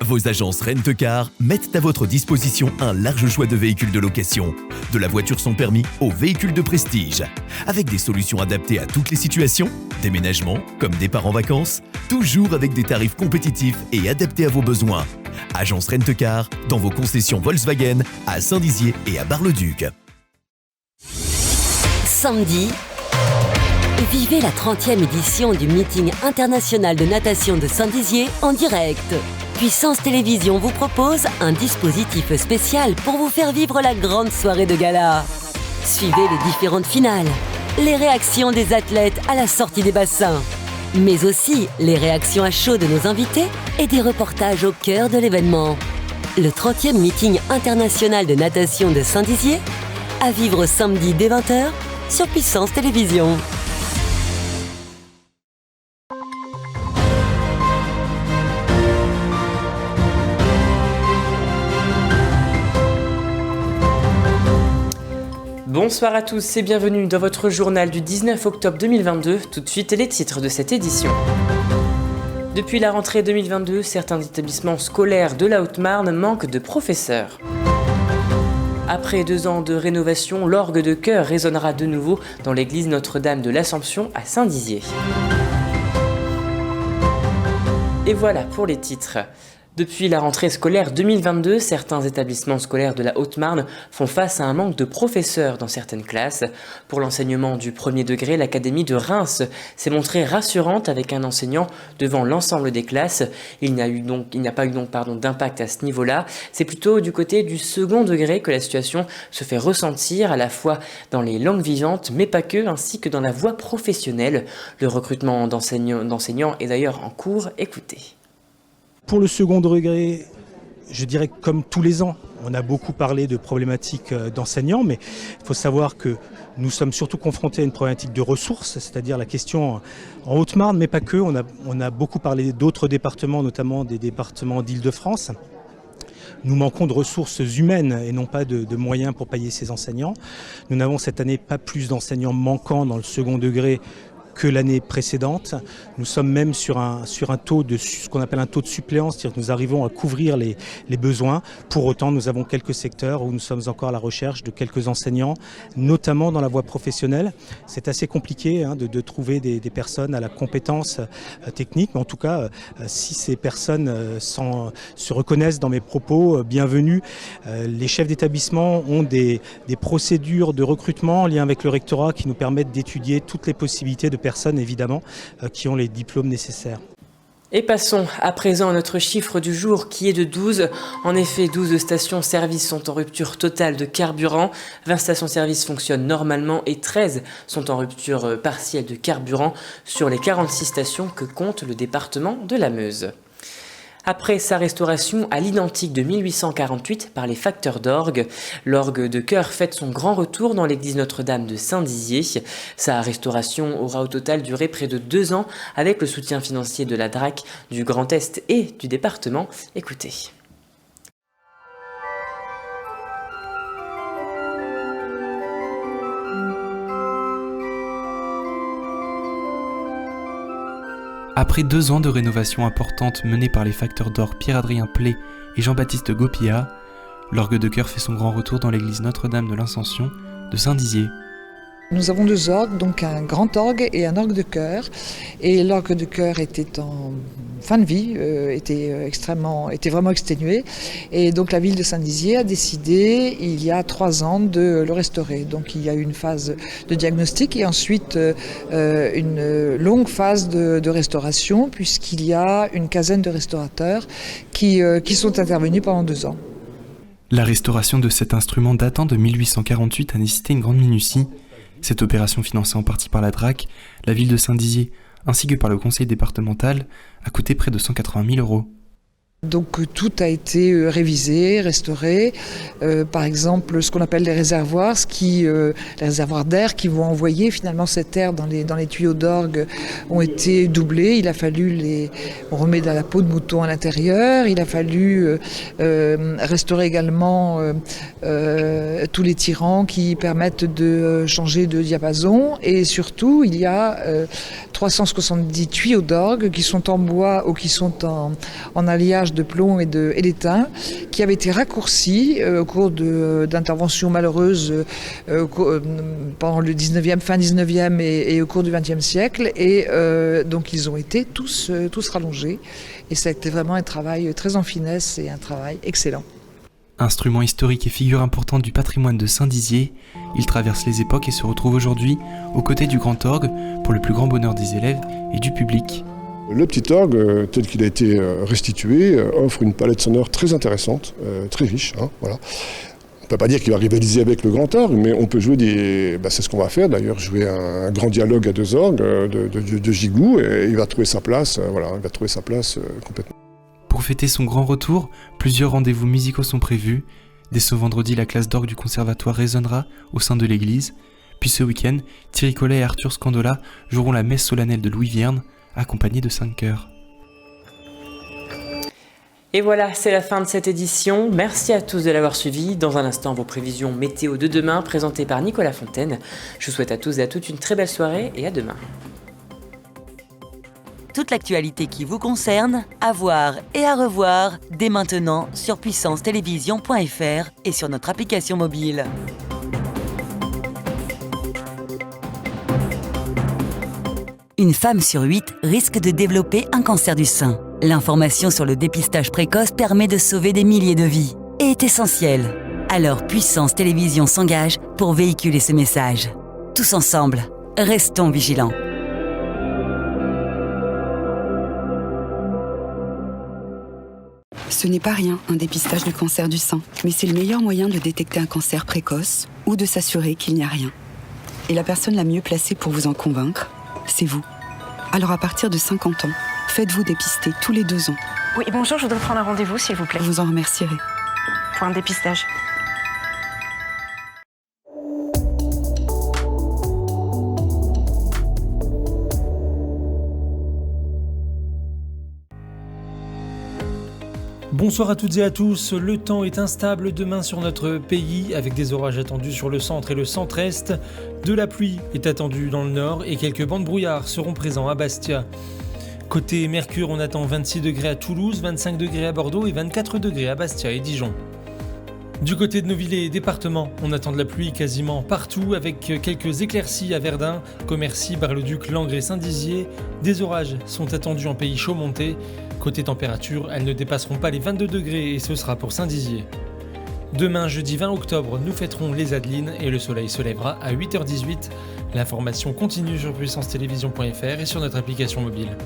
Vos agences Rent-A-Car mettent à votre disposition un large choix de véhicules de location, de la voiture sans permis aux véhicules de prestige, avec des solutions adaptées à toutes les situations, déménagement comme départ en vacances, toujours avec des tarifs compétitifs et adaptés à vos besoins. Agence Rent-A-Car dans vos concessions Volkswagen à Saint-Dizier et à Bar-le-Duc. Samedi, vivez la 30e édition du meeting international de natation de Saint-Dizier en direct. Puissance Télévision vous propose un dispositif spécial pour vous faire vivre la grande soirée de gala. Suivez les différentes finales, les réactions des athlètes à la sortie des bassins, mais aussi les réactions à chaud de nos invités et des reportages au cœur de l'événement. Le 30e meeting international de natation de Saint-Dizier, à vivre samedi dès 20h sur Puissance Télévision. Bonsoir à tous et bienvenue dans votre journal du 19 octobre 2022. Tout de suite les titres de cette édition. Depuis la rentrée 2022, certains établissements scolaires de la Haute-Marne manquent de professeurs. Après 2 ans de rénovation, l'orgue de chœur résonnera de nouveau dans l'église Notre-Dame de l'Assomption à Saint-Dizier. Et voilà pour les titres. Depuis la rentrée scolaire 2022, certains établissements scolaires de la Haute-Marne font face à un manque de professeurs dans certaines classes. Pour l'enseignement du premier degré, l'académie de Reims s'est montrée rassurante avec un enseignant devant l'ensemble des classes. Il n'y a pas eu d'impact à ce niveau-là. C'est plutôt du côté du second degré que la situation se fait ressentir à la fois dans les langues vivantes, mais pas que, ainsi que dans la voie professionnelle. Le recrutement d'enseignants est d'ailleurs en cours. Écoutez. Pour le second degré, je dirais que comme tous les ans, on a beaucoup parlé de problématiques d'enseignants, mais il faut savoir que nous sommes surtout confrontés à une problématique de ressources, c'est-à-dire la question en Haute-Marne, mais pas que. On a beaucoup parlé d'autres départements, notamment des départements d'Île-de-France. Nous manquons de ressources humaines et non pas de moyens pour payer ces enseignants. Nous n'avons cette année pas plus d'enseignants manquants dans le second degré que l'année précédente. Nous sommes même sur un taux de ce qu'on appelle un taux de suppléance, c'est-à-dire que nous arrivons à couvrir les besoins. Pour autant, nous avons quelques secteurs où nous sommes encore à la recherche de quelques enseignants, notamment dans la voie professionnelle. C'est assez compliqué de trouver des personnes à la compétence technique, mais en tout cas, si ces personnes se reconnaissent dans mes propos, bienvenue. Les chefs d'établissement ont des procédures de recrutement en lien avec le rectorat qui nous permettent d'étudier toutes les possibilités de personnes évidemment qui ont les diplômes nécessaires. Et passons à présent à notre chiffre du jour qui est de 12. En effet, 12 stations-service sont en rupture totale de carburant, 20 stations-service fonctionnent normalement et 13 sont en rupture partielle de carburant sur les 46 stations que compte le département de la Meuse. Après sa restauration à l'identique de 1848 par les facteurs d'orgue, l'orgue de chœur fête son grand retour dans l'église Notre-Dame de Saint-Dizier. Sa restauration aura au total duré près de 2 ans avec le soutien financier de la DRAC, du Grand Est et du département. Écoutez. Après 2 ans de rénovation importante menée par les facteurs d'orgue Pierre-Adrien Plé et Jean-Baptiste Gopilla, l'orgue de chœur fait son grand retour dans l'église Notre-Dame de l'Assomption de Saint-Dizier. Nous avons 2 orgues, donc un grand orgue et un orgue de chœur. Et l'orgue de chœur était en fin de vie, était vraiment exténué. Et donc la ville de Saint-Dizier a décidé, il y a 3 ans, de le restaurer. Donc il y a eu une phase de diagnostic et ensuite une longue phase de restauration, puisqu'il y a une quinzaine de restaurateurs qui sont intervenus pendant 2 ans. La restauration de cet instrument datant de 1848 a nécessité une grande minutie. Cette opération, financée en partie par la DRAC, la ville de Saint-Dizier, ainsi que par le conseil départemental, a coûté près de 180 000 €. Donc tout a été révisé, restauré. Par exemple, ce qu'on appelle les réservoirs, les réservoirs d'air qui vont envoyer finalement cet air dans les tuyaux d'orgue ont été doublés. Il a fallu on remet de la peau de mouton à l'intérieur. Il a fallu restaurer également tous les tirants qui permettent de changer de diapason. Et surtout, il y a 370 tuyaux d'orgue qui sont en bois ou qui sont en alliage chauffage de plomb et d'étain qui avait été raccourci au cours d'interventions malheureuses pendant le 19e, fin 19e et au cours du 20e siècle. Et donc ils ont été tous rallongés. Et ça a été vraiment un travail très en finesse et un travail excellent. Instrument historique et figure importante du patrimoine de Saint-Dizier, il traverse les époques et se retrouve aujourd'hui aux côtés du grand orgue pour le plus grand bonheur des élèves et du public. Le petit orgue, tel qu'il a été restitué, offre une palette sonore très intéressante, très riche. Voilà. On ne peut pas dire qu'il va rivaliser avec le grand orgue, mais on peut jouer c'est ce qu'on va faire d'ailleurs, jouer un grand dialogue à deux orgues de Gigou, et il va trouver sa place, complètement. Pour fêter son grand retour, plusieurs rendez-vous musicaux sont prévus. Dès ce vendredi, la classe d'orgue du conservatoire résonnera au sein de l'église. Puis ce week-end, Thierry Collet et Arthur Scandola joueront la messe solennelle de Louis Vierne, accompagnés de 5 chœurs. Et voilà, c'est la fin de cette édition. Merci à tous de l'avoir suivi. Dans un instant, vos prévisions météo de demain, présentées par Nicolas Fontaine. Je vous souhaite à tous et à toutes une très belle soirée et à demain. Toute l'actualité qui vous concerne, à voir et à revoir dès maintenant sur puissancetelevision.fr et sur notre application mobile. Une femme sur 8 risque de développer un cancer du sein. L'information sur le dépistage précoce permet de sauver des milliers de vies et est essentielle. Alors Puissance Télévision s'engage pour véhiculer ce message. Tous ensemble, restons vigilants. Ce n'est pas rien, un dépistage du cancer du sein, mais c'est le meilleur moyen de détecter un cancer précoce ou de s'assurer qu'il n'y a rien. Et la personne la mieux placée pour vous en convaincre, c'est vous. Alors à partir de 50 ans, faites-vous dépister tous les 2 ans. Oui, bonjour, je voudrais prendre un rendez-vous, s'il vous plaît. Vous en remercierez. Pour un dépistage. Bonsoir à toutes et à tous, le temps est instable demain sur notre pays avec des orages attendus sur le centre et le centre-est. De la pluie est attendue dans le nord et quelques bancs de brouillard seront présents à Bastia. Côté Mercure, on attend 26 degrés à Toulouse, 25 degrés à Bordeaux et 24 degrés à Bastia et Dijon. Du côté de nos villes et départements, on attend de la pluie quasiment partout avec quelques éclaircies à Verdun, Commercy, Bar-le-Duc, Langres et Saint-Dizier. Des orages sont attendus en pays chaud-monté. Côté température, elles ne dépasseront pas les 22 degrés et ce sera pour Saint-Dizier. Demain, jeudi 20 octobre, nous fêterons les Adelines et le soleil se lèvera à 8h18. L'information continue sur puissancetelevision.fr et sur notre application mobile.